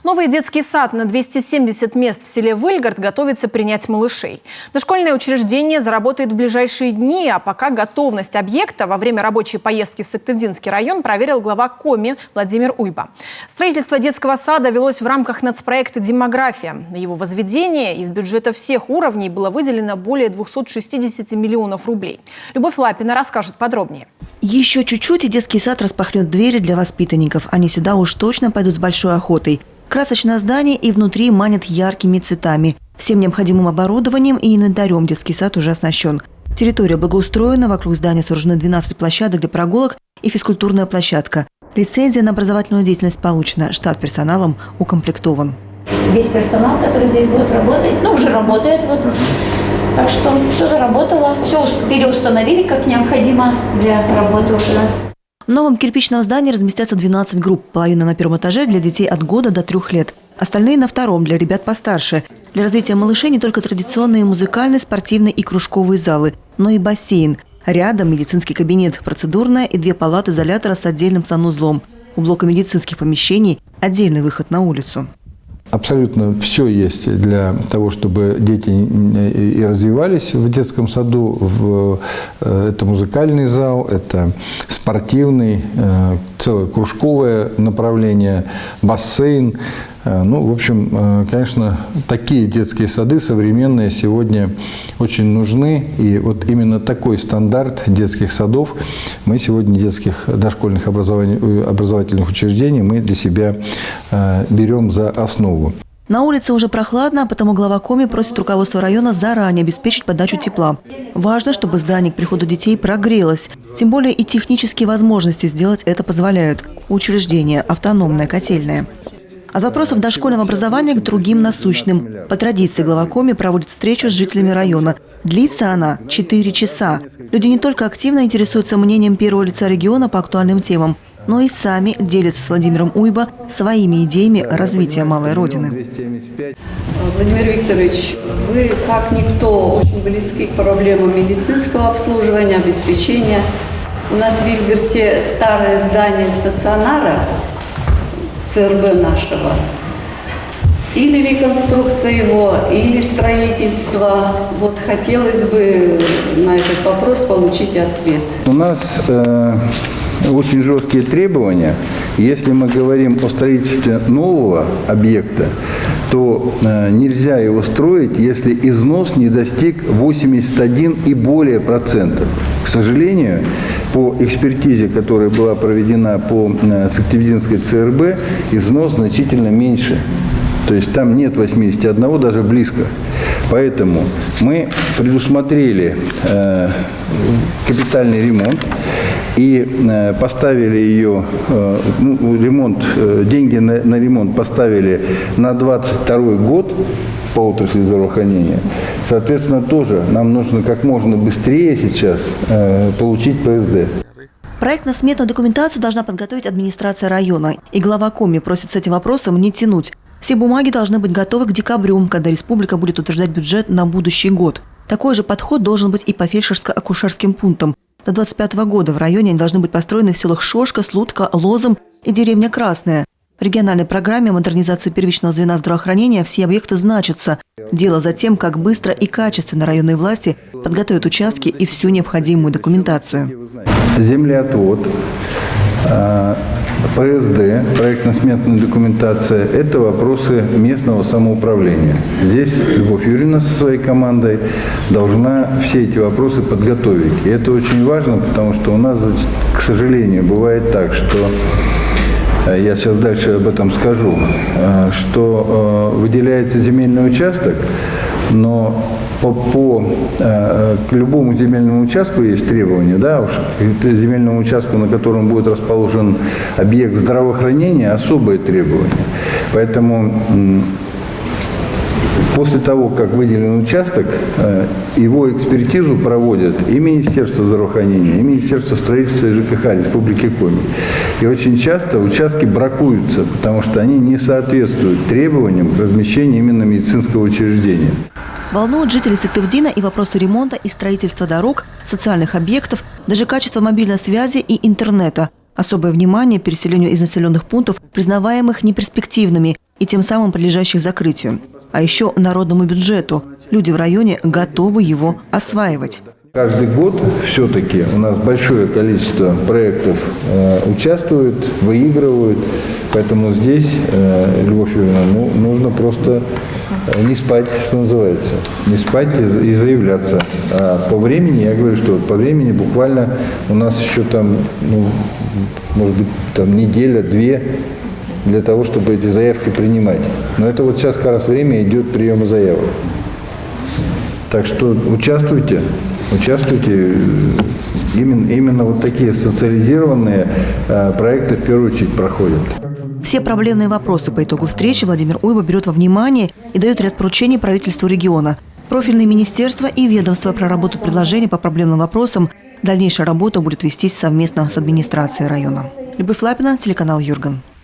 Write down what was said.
Новый детский сад на 270 мест в селе Выльгард готовится принять малышей. Дошкольное учреждение заработает в ближайшие дни, а пока готовность объекта во время рабочей поездки в Сыктывдинский район проверил глава Коми Владимир Уйба. Строительство детского сада велось в рамках нацпроекта «Демография». На его возведение из бюджета всех уровней было выделено более 260 миллионов рублей. Любовь Лапина расскажет подробнее. Еще чуть-чуть, и детский сад распахнет двери для воспитанников. Они сюда уж точно пойдут с большой охотой. Красочное здание и внутри манит яркими цветами. Всем необходимым оборудованием и инвентарем детский сад уже оснащен. Территория благоустроена, вокруг здания сооружены 12 площадок для прогулок и физкультурная площадка. Лицензия на образовательную деятельность получена, штат персоналом укомплектован. Весь персонал, который здесь будет работать, уже работает. Так что все заработало, все переустановили как необходимо для работы уже. В новом кирпичном здании разместятся 12 групп. Половина на первом этаже для детей от года до 3 лет. Остальные на втором для ребят постарше. Для развития малышей не только традиционные музыкальные, спортивные и кружковые залы, но и бассейн. Рядом медицинский кабинет, процедурная и 2 палаты изолятора с отдельным санузлом. У блока медицинских помещений отдельный выход на улицу. Абсолютно все есть для того, чтобы дети и развивались в детском саду. Это музыкальный зал, это спортивный, целое кружковое направление, бассейн. В общем, конечно, такие детские сады современные сегодня очень нужны. И вот именно такой стандарт детских садов мы сегодня, детских дошкольных образовательных учреждений, мы для себя берем за основу. На улице уже прохладно, потому глава Коми просит руководство района заранее обеспечить подачу тепла. Важно, чтобы здание к приходу детей прогрелось. Тем более и технические возможности сделать это позволяют. Учреждение автономное, котельное. От вопросов дошкольного образования к другим насущным. По традиции глава Коми проводит встречу с жителями района. Длится она 4 часа. Люди не только активно интересуются мнением первого лица региона по актуальным темам, но и сами делятся с Владимиром Уйба своими идеями развития малой родины. Владимир Викторович, вы как никто очень близки к проблемам медицинского обслуживания, обеспечения. У нас в Вильгарте старое здание стационара ЦРБ нашего. Или реконструкция его, или строительство. Хотелось бы на этот вопрос получить ответ. У нас очень жесткие требования. Если мы говорим о строительстве нового объекта, то нельзя его строить, если износ не достиг 81 и более процентов. К сожалению, по экспертизе, которая была проведена по Сыктывдинской ЦРБ, износ значительно меньше. То есть там нет 81, даже близко. Поэтому мы предусмотрели капитальный ремонт и поставили ее, деньги на ремонт поставили на 22 год по отрасли здравоохранения. Соответственно, тоже нам нужно как можно быстрее сейчас получить ПСД. Проектно-сметную документацию должна подготовить администрация района. И глава Коми просит с этим вопросом не тянуть. Все бумаги должны быть готовы к декабрю, когда республика будет утверждать бюджет на будущий год. Такой же подход должен быть и по фельдшерско-акушерским пунктам. До 2025 года в районе они должны быть построены в селах Шошка, Слутка, Лозом и деревня Красная. В региональной программе модернизации первичного звена здравоохранения все объекты значатся. Дело за тем, как быстро и качественно районные власти подготовят участки и всю необходимую документацию. Землеотвод, ПСД, проектно-сметная документация – это вопросы местного самоуправления. Здесь Любовь Юрьевна со своей командой должна все эти вопросы подготовить. И это очень важно, потому что у нас, к сожалению, бывает так, что, я сейчас дальше об этом скажу, что выделяется земельный участок, но к любому земельному участку есть требования, к земельному участку, на котором будет расположен объект здравоохранения, особые требования. Поэтому после того, как выделен участок, его экспертизу проводят и Министерство здравоохранения, и Министерство строительства и ЖКХ Республики Коми. И очень часто участки бракуются, потому что они не соответствуют требованиям к размещению именно медицинского учреждения. Волнуют жителей Сыктывдина и вопросы ремонта и строительства дорог, социальных объектов, даже качество мобильной связи и интернета. Особое внимание переселению из населенных пунктов, признаваемых неперспективными и тем самым подлежащих закрытию. А еще народному бюджету. Люди в районе готовы его осваивать. Каждый год все-таки у нас большое количество проектов участвуют, выигрывают. Поэтому здесь, Любовь Юрьевна, нужно просто не спать, что называется. Не спать и заявляться. А по времени, я говорю, что по времени буквально у нас еще там, может быть, там неделя-две для того, чтобы эти заявки принимать. Но это вот сейчас как раз время идет приема заявок. Так что участвуйте. Именно вот такие социализированные проекты в первую очередь проходят. Все проблемные вопросы по итогу встречи Владимир Уйба берет во внимание и дает ряд поручений правительству региона. Профильные министерства и ведомства проработают предложения по проблемным вопросам. Дальнейшая работа будет вестись совместно с администрацией района. Любовь Лапина, телеканал «Юрган».